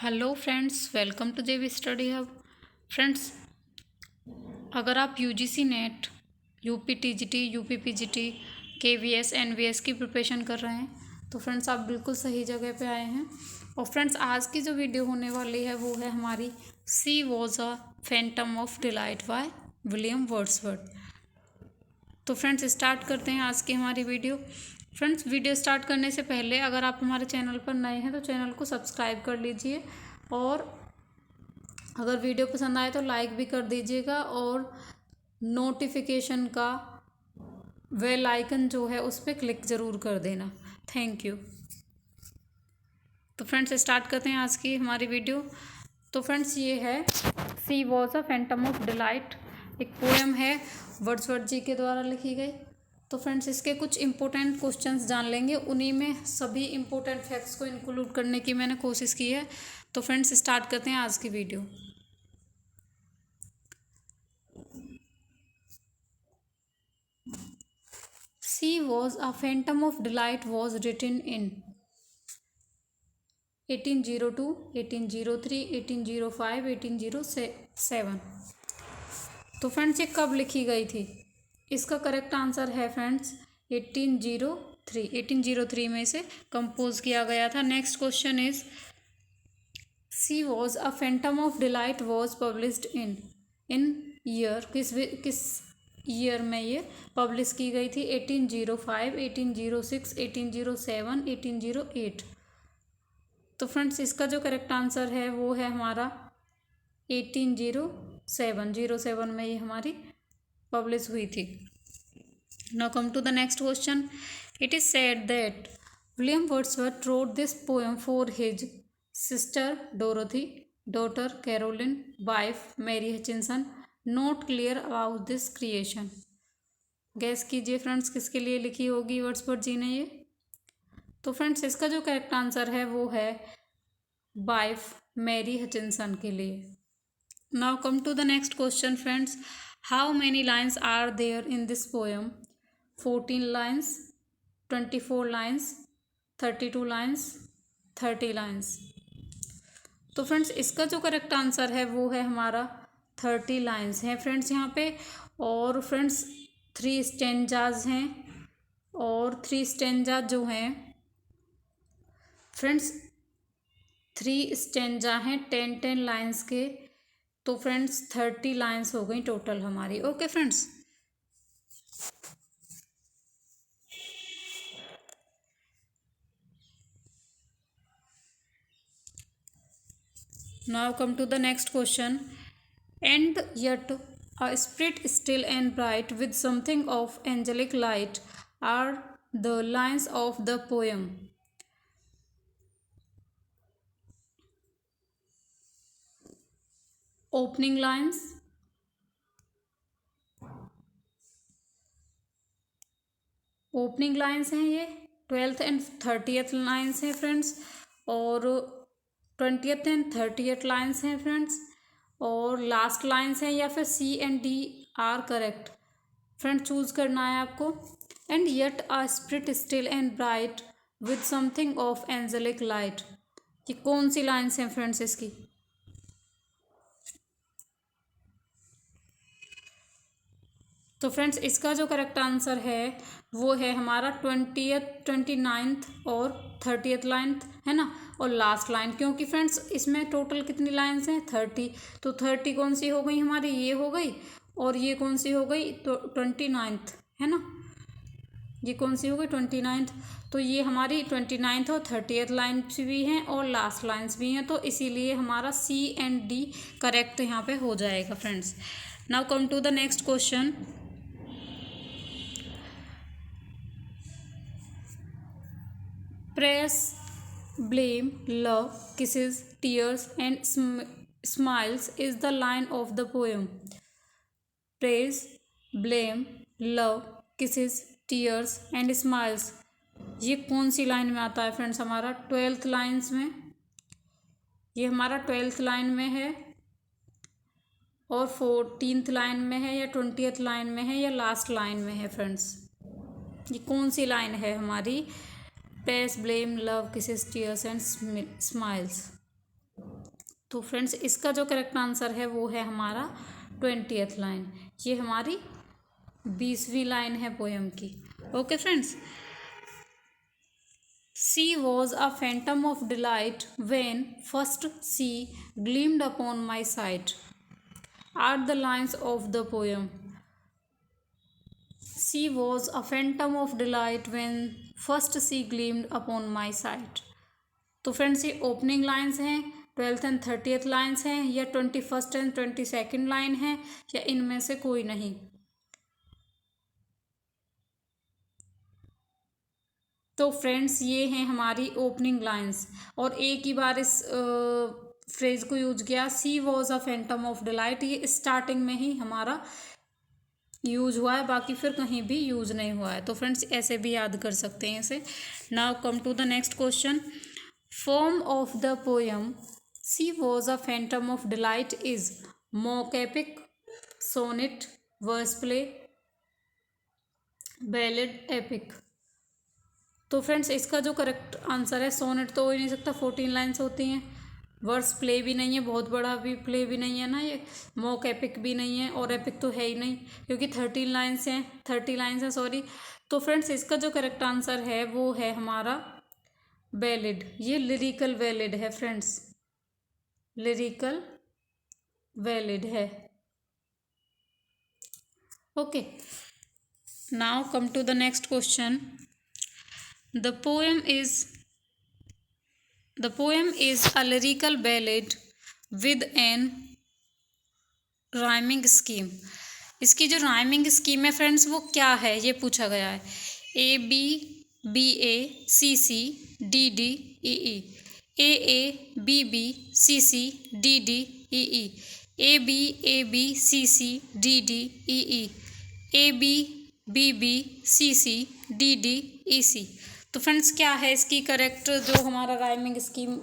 Hello friends, welcome to JV study hub. Friends, अगर आप UGC NET, UP TGT, UP PGT, KVS, NVS की preparation कर रहे हैं तो फ्रेंड्स आप बिल्कुल सही जगह पे आए हैं। और फ्रेंड्स, आज की जो वीडियो होने वाली है वो है हमारी she was a phantom of delight by William Wordsworth. तो फ्रेंड्स स्टार्ट करते हैं आज की हमारी वीडियो। फ्रेंड्स, वीडियो स्टार्ट करने से पहले अगर आप हमारे चैनल पर नए हैं तो चैनल को सब्सक्राइब कर लीजिए, और अगर वीडियो पसंद आए तो लाइक भी कर दीजिएगा, और नोटिफिकेशन का बेल आइकन जो है उस पर क्लिक ज़रूर कर देना। Thank you. तो फ्रेंड्स स्टार्ट करते हैं आज की हमारी वीडियो। तो फ्रेंड्स, ये है she was a phantom of delight, एक पोएम है वर्ड्सवर्थ जी के द्वारा लिखी गई। तो फ्रेंड्स, इसके कुछ इंपॉर्टेंट क्वेश्चंस जान लेंगे, उन्हीं में सभी इंपॉर्टेंट फैक्ट्स को इंक्लूड करने की मैंने कोशिश की है। तो फ्रेंड्स स्टार्ट करते हैं आज की video. She was a Phantom of Delight was written in 1802, 1803, 1805, 1807। तो फ्रेंड्स, ये कब लिखी गई थी? इसका करेक्ट आंसर है फ्रेंड्स 1803। 1803 में इसे कंपोज किया गया था। Next question is she was a phantom of delight was published in year, किस ईयर में ये पब्लिश की गई थी? 1805, 1806, 1807, 1808। तो फ्रेंड्स, इसका जो करेक्ट आंसर है वो है हमारा 1807। 07 में ये हमारी पब्लिश हुई थी। Now come to the next question. It is said that William Wordsworth wrote this poem for his sister Dorothy, daughter Caroline, wife Mary Hutchinson. Not clear about this creation. Guess कीजिए friends, किसके लिए लिखी होगी Wordsworth जी ने ये? तो friends, इसका जो करेक्ट आंसर है वो है वाइफ मैरी हचिंसन के लिए। Now come to the next question friends. How many lines are there in this poem? 14 lines, 24 lines, 32 lines, 30 lines. तो फ्रेंड्स, इसका जो करेक्ट आंसर है वो है हमारा 30 लाइन्स हैं फ्रेंड्स यहाँ पे। और फ्रेंड्स 3 स्टेंजाज हैं, और 3 स्टेंजा जो हैं फ्रेंड्स 3 स्टेंजा हैं 10-10 लाइन्स के। तो फ्रेंड्स 30 लाइन्स हो गई टोटल हमारी। Okay friends, now come to the next question. And yet a spirit still and bright with something of angelic light are the lines of the poem. Opening lines, opening lines हैं ये 12th and 30th lines हैं friends, और 20th and 30th lines हैं friends, और last lines हैं, या फिर C and D are correct. Friends choose करना है आपको। And yet a spirit still and bright with something of angelic light, ये कौन सी लाइन्स हैं फ्रेंड्स इसकी? तो फ्रेंड्स, इसका जो करेक्ट आंसर है वो है हमारा 20th, 29th और 30th लाइन है ना, और लास्ट लाइन। क्योंकि फ्रेंड्स इसमें टोटल कितनी लाइन्स हैं? 30। तो 30 कौन सी हो गई हमारी? ये हो गई। और ये कौन सी हो गई? तो 29th है ना, ये कौन सी हो गई? 29th। तो ये हमारी 29th और 30th लाइन्स भी हैं और लास्ट लाइन्स भी हैं, तो इसीलिए हमारा सी एंड डी करेक्ट यहाँ पे हो जाएगा friends. Now come to the next question. Praise, blame, love, kisses, tears, and smiles is the line of the poem. Praise, blame, love, kisses, tears, and smiles. ये कौन सी लाइन में आता है friends? हमारा 12th लाइन्स में। ये हमारा 12th line में है, और 14th लाइन में है, या 20th लाइन में है, या लास्ट लाइन में है फ्रेंड्स? ये कौन सी लाइन है हमारी? Praise, blame, love, kisses, tears and smiles. तो फ्रेंड्स इसका जो करेक्ट आंसर है वो है हमारा 20th लाइन। ये हमारी 20वीं लाइन है पोएम की। Okay friends, She was a phantom of delight when first she gleamed upon my sight, are the lines of the poem. She was a phantom of delight when first she gleamed upon my sight. तो friends ये opening lines हैं, 12th and 30th lines हैं, या 21st and 22nd line है, या इनमें से कोई नहीं। तो फ्रेंड्स ये हैं हमारी ओपनिंग लाइंस, और एक ही बार इस फ्रेज को यूज किया, she was a phantom of delight, ये स्टार्टिंग में ही हमारा यूज हुआ है, बाकी फिर कहीं भी यूज नहीं हुआ है। तो फ्रेंड्स ऐसे भी याद कर सकते हैं इसे। Now come to the next question. Form of the poem she was a phantom of delight is mock epic, sonnet, verse play, ballad, epic. तो फ्रेंड्स इसका जो करेक्ट आंसर है, सोनेट तो हो ही नहीं सकता, 14 लाइन्स होती हैं। वर्स प्ले भी नहीं है, बहुत बड़ा भी प्ले भी नहीं है ना ये। मॉक एपिक भी नहीं है, और एपिक तो है ही नहीं क्योंकि 30 लाइन्स हैं सॉरी। तो फ्रेंड्स इसका जो करेक्ट आंसर है वो है हमारा बैलेड। ये लिरिकल बैलेड है फ्रेंड्स, लिरिकल बैलेड है। Okay, now come to the next question. The poem is a lyrical ballad with an rhyming scheme. इसकी जो राइमिंग स्कीम है फ्रेंड्स वो क्या है, ये पूछा गया है। ABBA CC DD EE, AABB CC DD EE, ABAB CC DD EE, ABBB CC DD EC। तो फ्रेंड्स क्या है इसकी करेक्ट जो हमारा राइमिंग स्कीम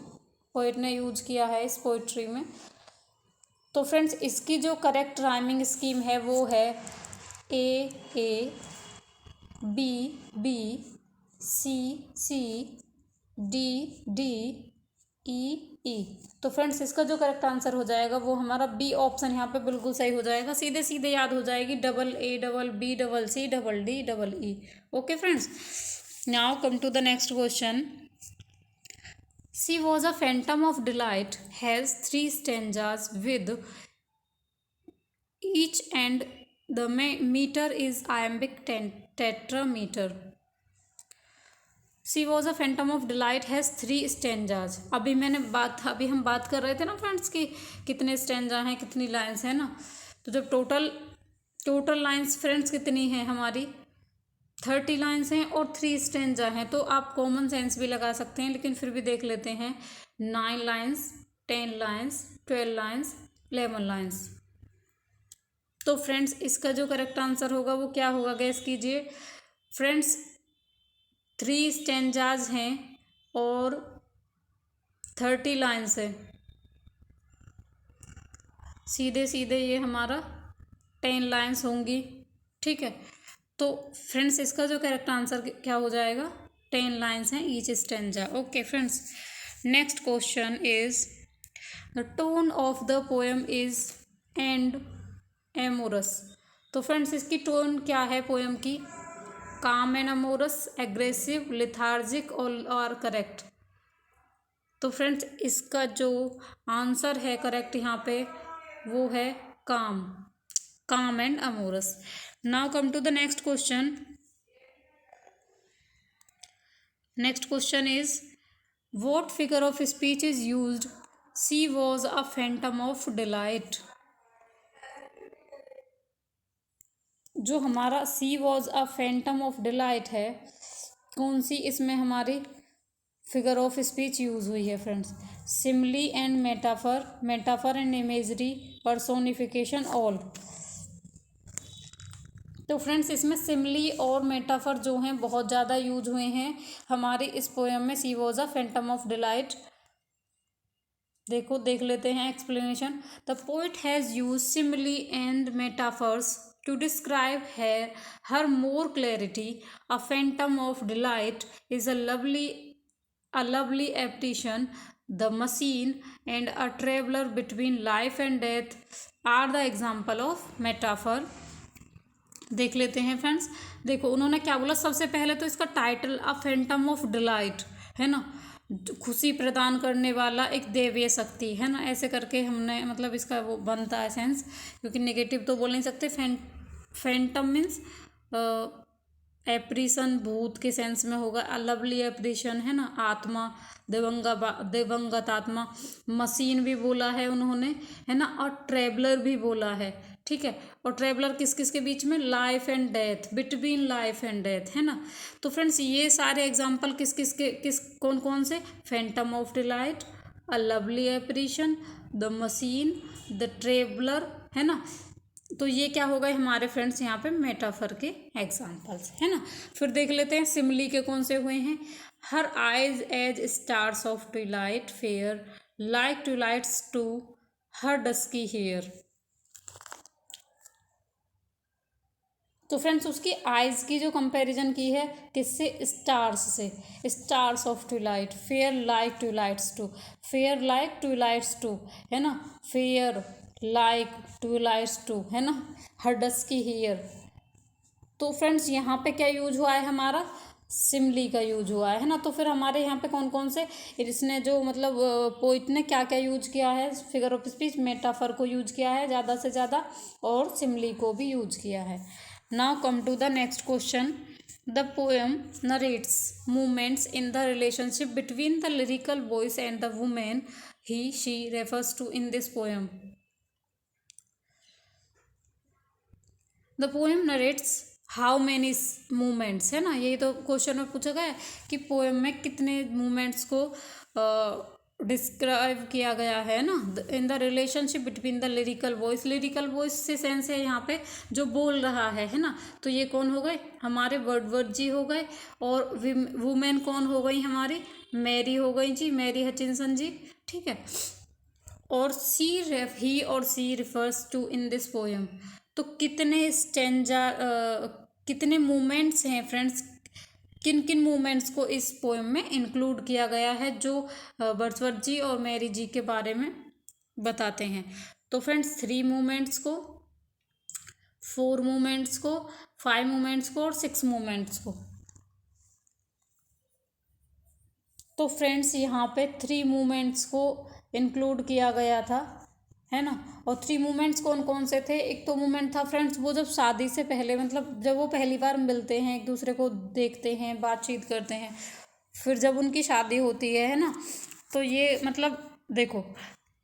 पोइट ने यूज किया है इस पोइट्री में। तो फ्रेंड्स इसकी जो करेक्ट राइमिंग स्कीम है वो है A B B C C D D E E। तो फ्रेंड्स इसका जो करेक्ट आंसर हो जाएगा वो हमारा बी ऑप्शन यहाँ पे बिल्कुल सही हो जाएगा। सीधे सीधे याद हो जाएगी, AA BC CCDE। Okay friends, now come to the next question. She was a phantom of delight has 3 stanzas with each and the meter is iambic tetrameter. She was a phantom of delight has 3 stanzas। अभी हम बात कर रहे थे ना friends कि कितने stanza हैं, कितनी लाइन्स हैं ना। तो जब टोटल लाइन्स फ्रेंड्स कितनी हैं हमारी, 30 लाइन्स हैं और 3 स्टेंजा हैं। तो आप कॉमन सेंस भी लगा सकते हैं, लेकिन फिर भी देख लेते हैं। 9 लाइन्स, 10 लाइन्स, 12 लाइन्स, 11 लाइन्स। तो फ्रेंड्स इसका जो करेक्ट आंसर होगा वो क्या होगा, गैस कीजिए। फ्रेंड्स 3 स्टेंजाज हैं और 30 लाइन्स है, सीधे सीधे ये हमारा 10 लाइन्स होंगी। ठीक है, तो फ्रेंड्स इसका जो करेक्ट आंसर क्या हो जाएगा, 10 लाइन्स हैं each stanza. Okay friends, next question is the tone of the poem is and amorous. तो फ्रेंड्स इसकी टोन क्या है पोएम की, काम एंड अमोरस, एग्रेसिव, लिथार्जिक और करेक्ट। तो फ्रेंड्स इसका जो आंसर है करेक्ट यहाँ पे वो है काम and amorous. Now come to the next question. Next question is what figure of speech is used? She was a phantom of delight. जो हमारा she was a phantom of delight है, कौन सी इसमें हमारी फिगर ऑफ स्पीच यूज हुई है friends? Simile and metaphor and imagery, personification, all. तो friends इसमें सिमली और मेटाफर जो हैं बहुत ज़्यादा यूज हुए हैं हमारे इस पोएम में। She was a phantom of delight. देख लेते हैं explanation. The poet has use simile and metaphors to describe her more clarity. A phantom of delight is a lovely a lovely apparition, the machine, and a traveler between life and death are the example of metaphor. देख लेते हैं friends. देखो उन्होंने क्या बोला, सबसे पहले तो इसका title a phantom of delight है ना, खुशी प्रदान करने वाला एक दैवीय शक्ति है ना, ऐसे करके हमने मतलब इसका वो बनता है सेंस, क्योंकि नेगेटिव तो बोल नहीं सकते। फैंटम मीन्स एप्रीसन भूत के सेंस में होगा। अ लवली एप्रीशन है ना, आत्मा, दिवंगत आत्मा। मशीन भी बोला है उन्होंने है ना, और ट्रेवलर भी बोला है, ठीक है। और ट्रेवलर किस किस के बीच में, life and death, between life and death है ना। तो फ्रेंड्स ये सारे एग्जाम्पल किस किस के कौन कौन से, phantom of delight, a lovely apparition, the machine, the traveller है ना। तो ये क्या होगा हमारे फ्रेंड्स यहाँ पे मेटाफर के एग्जाम्पल्स है ना। फिर देख लेते हैं सिमिली के कौन से हुए हैं। Her eyes as stars of twilight fair like twilight's too her dusky hair. तो फ्रेंड्स उसकी आइज़ की जो कंपैरिजन की है किससे, स्टार्स से, stars of twilight, fair like twilight's too, fair like twilight's too है ना, फेयर लाइक ट्विलाइट्स टू है ना, हर डस्की हेयर। तो फ्रेंड्स यहाँ पे क्या यूज हुआ है हमारा, सिमली का यूज हुआ है ना। तो फिर हमारे यहाँ पे कौन कौन से, इसने जो मतलब पोइट ने क्या क्या यूज किया है, फिगर ऑफ स्पीच, मेटाफर को यूज किया है ज़्यादा से ज़्यादा, और सिमली को भी यूज किया है। Now come to the next question. The poem narrates movements in the relationship between the lyrical voice and the woman he she refers to in this poem. The poem narrates how many movements है ना, यही तो question में पूछा गया है कि poem में कितने मूवमेंट्स को डिस्क्राइब किया गया है ना, in the relationship between the lyrical voice. Lyrical voice से सेंस है यहाँ पे जो बोल रहा है ना। तो ये कौन हो गए हमारे वर्डवर्थ जी हो गए, और वुमेन कौन हो गई हमारी, मैरी हो गई जी, मैरी हचिंसन जी, ठीक है। और ही और she refers to in this poem. तो कितने स्टेंजा कितने मूवमेंट्स हैं फ्रेंड्स, किन किन मूवमेंट्स को इस पोएम में इंक्लूड किया गया है जो वर्ड्सवर्थ जी और मैरी जी के बारे में बताते हैं। तो फ्रेंड्स 3 मूवमेंट्स को, 4 मूवमेंट्स को, 5 मूवमेंट्स को और 6 मूवमेंट्स को। तो फ्रेंड्स यहाँ पे 3 मूवमेंट्स को इंक्लूड किया गया था है ना। और 3 मूवमेंट्स कौन कौन से थे, एक तो मूवमेंट था फ्रेंड्स वो जब शादी से पहले, मतलब जब वो पहली बार मिलते हैं, एक दूसरे को देखते हैं, बातचीत करते हैं, फिर जब उनकी शादी होती है ना। तो ये मतलब देखो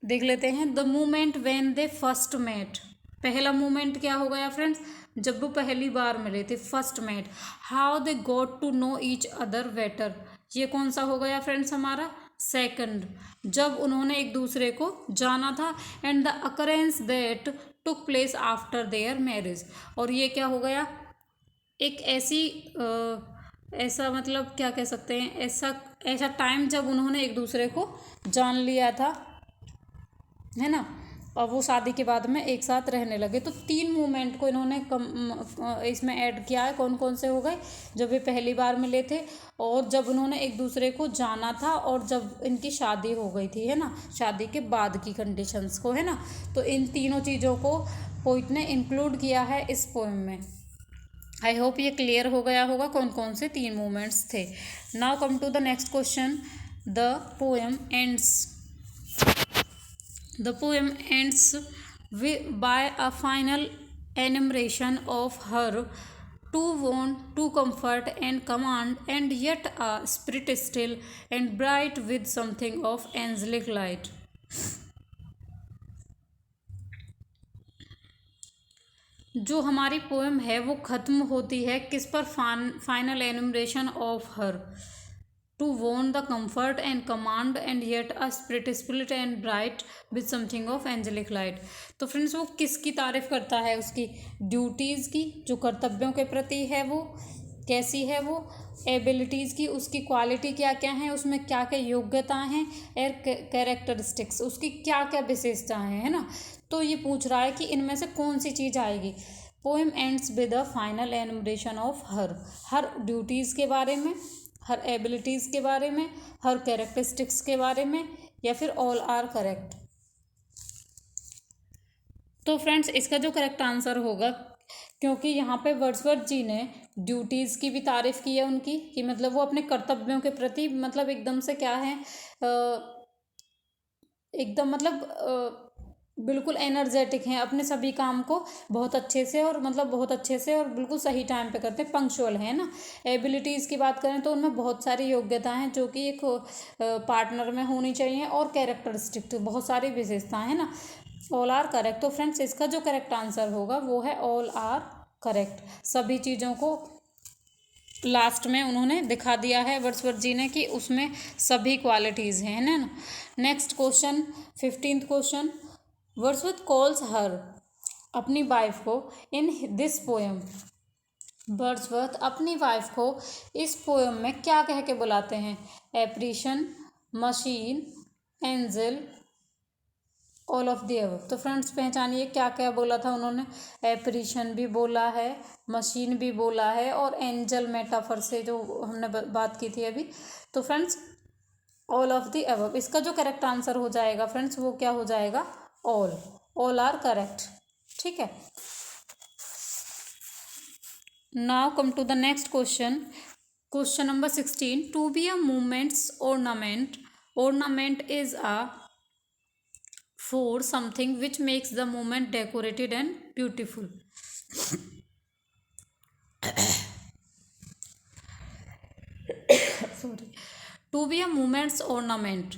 देख लेते हैं, the movement when they first met. पहला मूवमेंट क्या हो गया फ्रेंड्स, जब वो पहली बार मिले थे, first met. How they got to know each other better, ये कौन सा हो गया फ्रेंड्स हमारा, सेकंड, जब उन्होंने एक दूसरे को जाना था। And the occurrence that took place after their marriage, और ये क्या हो गया, एक ऐसी ऐसा मतलब क्या कह सकते हैं, ऐसा टाइम जब उन्होंने एक दूसरे को जान लिया था है ना, और वो शादी के बाद में एक साथ रहने लगे। तो 3 मूवमेंट को इन्होंने इसमें ऐड किया है। कौन कौन से हो गए, जब ये पहली बार मिले थे, और जब उन्होंने एक दूसरे को जाना था, और जब इनकी शादी हो गई थी है ना, शादी के बाद की कंडीशंस को है ना। तो इन तीनों चीज़ों को पोइट ने इंक्लूड किया है इस पोएम में। आई होप ये क्लियर हो गया होगा कौन कौन से 3 मूवमेंट्स थे। Now come to the next question. The poem ends The poem ends by a final enumeration of her to warn, to comfort and command, and yet a spirit still and bright with something of angelic light. जो हमारी poem है वो ख़त्म होती है किस पर, final enumeration of her, to warn, the comfort and command, and yet a spirit split and bright with something of angelic light. तो फ्रेंड्स वो किसकी तारीफ करता है, उसकी ड्यूटीज़ की, जो कर्तव्यों के प्रति है वो कैसी है, वो एबिलिटीज़ की, उसकी क्वालिटी क्या क्या है, उसमें क्या क्या योग्यताएं हैं, और कैरेक्टरिस्टिक्स, उसकी क्या क्या विशेषताएं हैं है ना। तो ये पूछ रहा है कि इनमें से कौन सी चीज़ आएगी। Poem ends with a final enumeration of her duties के बारे में, हर एबिलिटीज़ के बारे में, हर कैरेक्टरिस्टिक्स के बारे में, या फिर ऑल आर करेक्ट। तो फ्रेंड्स इसका जो करेक्ट आंसर होगा, क्योंकि यहाँ पे वर्ड्सवर्थ जी ने ड्यूटीज़ की भी तारीफ़ की है उनकी, कि मतलब वो अपने कर्तव्यों के प्रति मतलब एकदम से क्या है, एकदम मतलब बिल्कुल एनर्जेटिक हैं, अपने सभी काम को बहुत अच्छे से और मतलब बहुत अच्छे से और बिल्कुल सही टाइम पे करते हैं, पंक्चुअल है ना। एबिलिटीज़ की बात करें तो उनमें बहुत सारी योग्यताएं हैं जो कि एक पार्टनर में होनी चाहिए, और कैरेक्टरिस्टिक बहुत सारी विशेषताएं है ना। All are correct. तो फ्रेंड्स इसका जो करेक्ट आंसर होगा वो है ऑल आर करेक्ट। सभी चीज़ों को लास्ट में उन्होंने दिखा दिया है वर्ड्सवर्थ जी ने कि उसमें सभी क्वालिटीज़ हैं, है ना। Next question, 15th question. Wordsworth calls her, अपनी वाइफ को, इन दिस पोएम। वर्ड्सवर्थ अपनी वाइफ को इस पोएम में क्या कह के बुलाते हैं? Apparition, machine, angel, all of the above. तो फ्रेंड्स पहचानिए क्या क्या बोला था उन्होंने। एप्रीशन भी बोला है, मशीन भी बोला है, और एंजल मेटाफर से जो हमने बात की थी अभी। तो friends all of the above, इसका जो करेक्ट आंसर हो जाएगा फ्रेंड्स वो क्या हो जाएगा? All are correct. ठीक है। Now come to the next question, question number 16। To be a movements ornament, ornament is a for something which makes the movement decorated and beautiful. Sorry. To be a movement's ornament,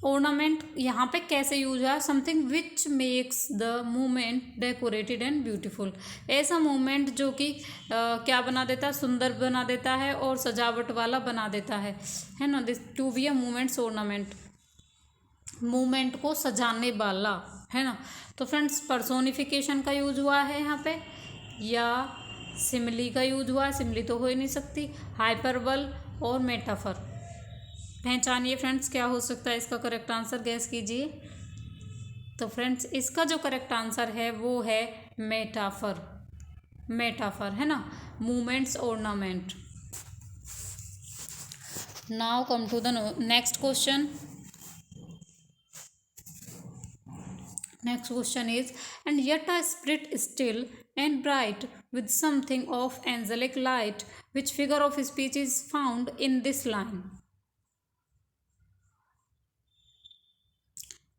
ornament यहाँ पे कैसे use है? Something which makes the movement decorated and beautiful. ऐसा movement जो कि क्या बना देता है? सुंदर बना देता है और सजावट वाला बना देता है ना। This to be a movements ornament, movement को सजाने वाला, है ना। तो फ्रेंड्स पर्सोनिफिकेशन का यूज हुआ है यहाँ पे, या सिमिली का यूज हुआ है? सिमिली तो हो ही नहीं सकती। हाइपरबल और मेटाफर। पहचानिए फ्रेंड्स क्या हो सकता है इसका करेक्ट आंसर, गैस कीजिए। तो फ्रेंड्स इसका जो करेक्ट आंसर है वो है मेटाफर। मेटाफर, है ना, movements ornament। Now come to the next question. Next question is, and yet a spirit still and bright with something of angelic light, which figure of speech is found in this line?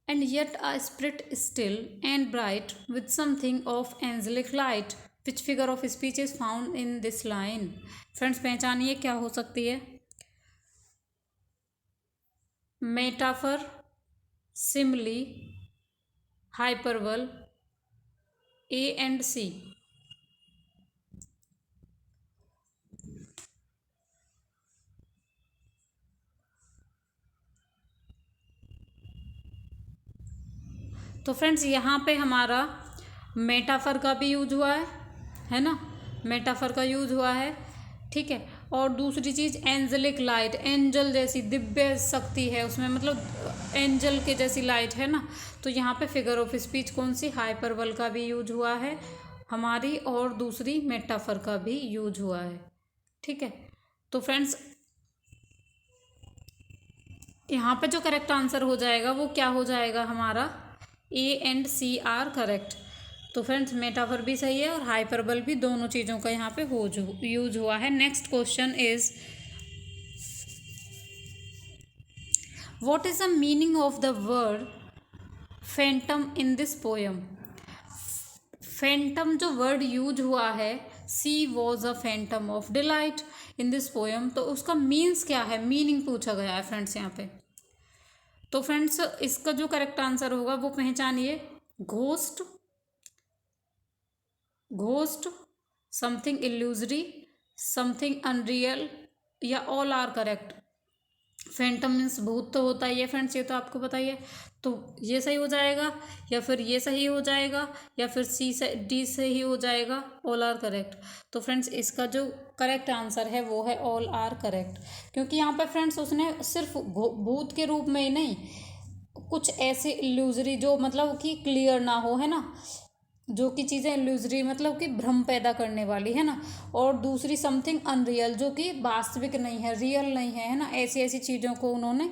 And yet a spirit still and bright with something of angelic light, which figure of speech is found in this line? Friends पहचानिए क्या हो सकती है? Metaphor, Simli, हाइपरबल, A and सी। तो friends यहाँ पे हमारा metaphor का भी यूज हुआ है ना, मेटाफर का यूज हुआ है, ठीक है। और दूसरी चीज़ एंजलिक लाइट, एंजल जैसी दिव्य शक्ति है उसमें, मतलब एंजल के जैसी लाइट है ना। तो यहाँ पे फिगर ऑफ स्पीच कौन सी? हाइपरबल का भी यूज हुआ है हमारी, और दूसरी मेटाफर का भी यूज हुआ है, ठीक है। तो फ्रेंड्स यहाँ पे जो करेक्ट आंसर हो जाएगा वो क्या हो जाएगा हमारा? A and C are correct. तो फ्रेंड्स मेटाफर भी सही है और हाइपरबल भी, दोनों चीज़ों का यहाँ पे यूज हुआ है। Next question is, what is the meaning of the word phantom in this poem? Phantom जो वर्ड यूज हुआ है, she was a phantom of delight in this poem, तो उसका मीन्स क्या है? मीनिंग पूछा गया है फ्रेंड्स यहाँ पे। तो फ्रेंड्स इसका जो करेक्ट आंसर होगा वो पहचानिए, ghost, ghost, something illusory, something unreal, या all are correct. Phantom means भूत तो होता ही है फ्रेंड्स, ये तो आपको पता ही है। तो ये सही हो जाएगा, या फिर ये सही हो जाएगा, या फिर सी से डी सही हो जाएगा, ऑल आर करेक्ट। तो फ्रेंड्स इसका जो करेक्ट आंसर है वो है ऑल आर करेक्ट, क्योंकि यहाँ पे फ्रेंड्स उसने सिर्फ भूत के रूप में ही नहीं, कुछ ऐसे इल्यूजरी जो मतलब कि क्लियर ना हो, है ना, जो कि चीज़ें इल्यूजरी मतलब कि भ्रम पैदा करने वाली है ना, और दूसरी समथिंग अनरियल जो कि वास्तविक नहीं है, रियल नहीं है ना, ऐसी ऐसी चीज़ों को उन्होंने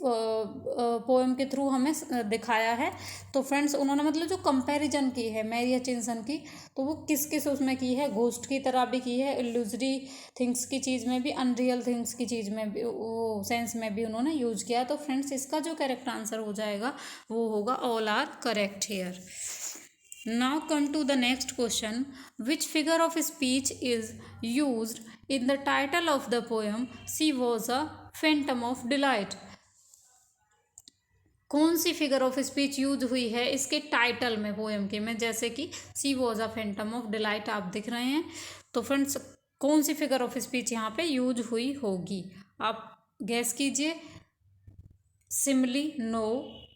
पोएम के थ्रू हमें दिखाया है। तो फ्रेंड्स उन्होंने मतलब जो कंपैरिजन की है मैरी हचिंसन की, तो वो किस किस उसमें की है, घोस्ट की तरह भी की है, इल्यूजरी थिंग्स की चीज़ में भी, अनरियल थिंग्स की चीज़ में भी, वो सेंस में भी उन्होंने यूज किया। तो फ्रेंड्स इसका जो करेक्ट आंसर हो जाएगा वो होगा all are correct here. Now come to the next question. Which figure of speech is used in the title of the poem She Was a Phantom of Delight? कौन सी figure of speech use हुई है इसके title में, poem के में, जैसे कि she was a phantom of delight आप दिख रहे हैं। तो फ्रेंड्स कौन सी फिगर ऑफ स्पीच यहाँ पे यूज हुई होगी, आप गैस कीजिए। सिमली, नो,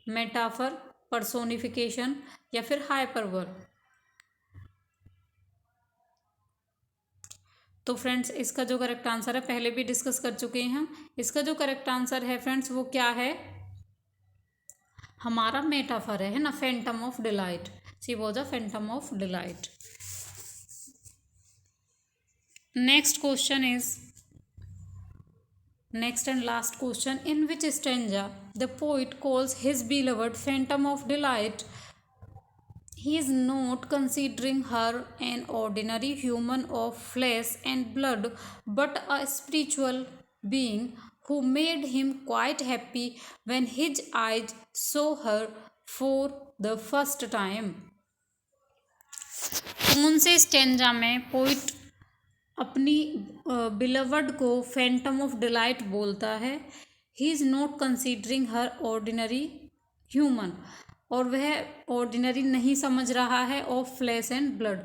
मेटाफर, पर्सोनिफिकेशन या फिर हाइपरबोल। तो फ्रेंड्स इसका जो करेक्ट आंसर है, पहले भी डिस्कस कर चुके हैं हम, इसका जो करेक्ट आंसर है फ्रेंड्स वो क्या है, हमारा मेटाफर है ना, Phantom of delight. She was a phantom of delight. Next question is, next and last question, in which stanza the poet calls his beloved Phantom of delight he is not considering her an ordinary human of flesh and blood, but a spiritual being who made him quite happy when his eyes saw her for the first time. कौन से stanza में poet अपनी beloved को Phantom of delight बोलता है? He is not considering her ordinary human, और वह ordinary नहीं समझ रहा है, ऑफ फ्लैश एंड ब्लड,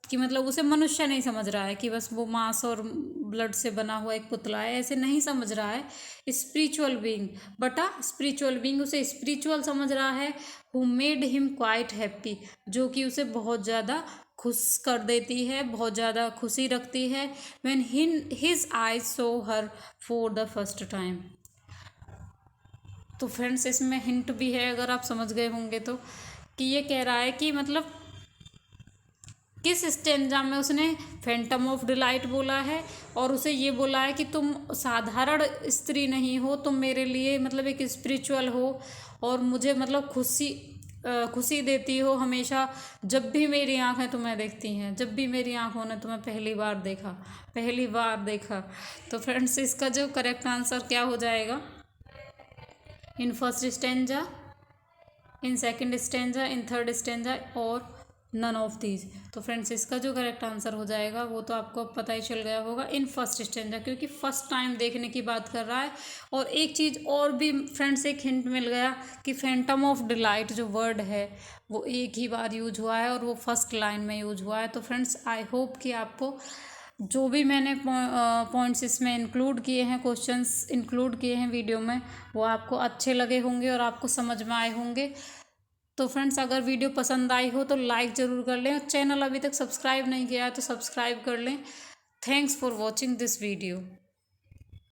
कि मतलब उसे मनुष्य नहीं समझ रहा है कि बस वो मांस और ब्लड से बना हुआ एक पुतला है, ऐसे नहीं समझ रहा है। Spiritual being, but a spiritual being उसे स्पिरिचुअल समझ रहा है। Who made him quite happy, जो कि उसे बहुत ज़्यादा खुश कर देती है, बहुत ज़्यादा खुशी रखती है। When his eyes so her for the first time. तो फ्रेंड्स इसमें हिंट भी है, अगर आप समझ गए होंगे तो, कि ये कह रहा है कि मतलब किस स्टेंजा में उसने फैंटम ऑफ डिलाइट बोला है, और उसे ये बोला है कि तुम साधारण स्त्री नहीं हो, तुम मेरे लिए मतलब एक स्पिरिचुअल हो, और मुझे मतलब खुशी देती हो हमेशा, जब भी मेरी आंखें तुम्हें देखती हैं, जब भी मेरी आंखों ने तुम्हें पहली बार देखा, पहली बार देखा। तो फ्रेंड्स इसका जो करेक्ट आंसर क्या हो जाएगा, in first stanza, in second stanza, in third stanza, और नन ऑफ दीज। तो फ्रेंड्स इसका जो करेक्ट आंसर हो जाएगा वो तो आपको पता ही चल गया होगा, इन फर्स्ट स्टेंजा, क्योंकि फर्स्ट टाइम देखने की बात कर रहा है। और एक चीज़ और भी फ्रेंड्स, एक हिंट मिल गया कि फैंटम ऑफ डिलाइट जो वर्ड है वो एक ही बार यूज हुआ है, और वो फर्स्ट लाइन में यूज हुआ है। तो फ्रेंड्स आई होप कि आपको जो भी मैंने पॉइंट्स इसमें इंक्लूड किए हैं, क्वेश्चंस इंक्लूड किए हैं वीडियो में, वो आपको अच्छे लगे होंगे और आपको समझ में आए होंगे। तो फ्रेंड्स अगर वीडियो पसंद आई हो तो लाइक ज़रूर कर लें, और चैनल अभी तक सब्सक्राइब नहीं किया है तो सब्सक्राइब कर लें। Thanks for watching this video.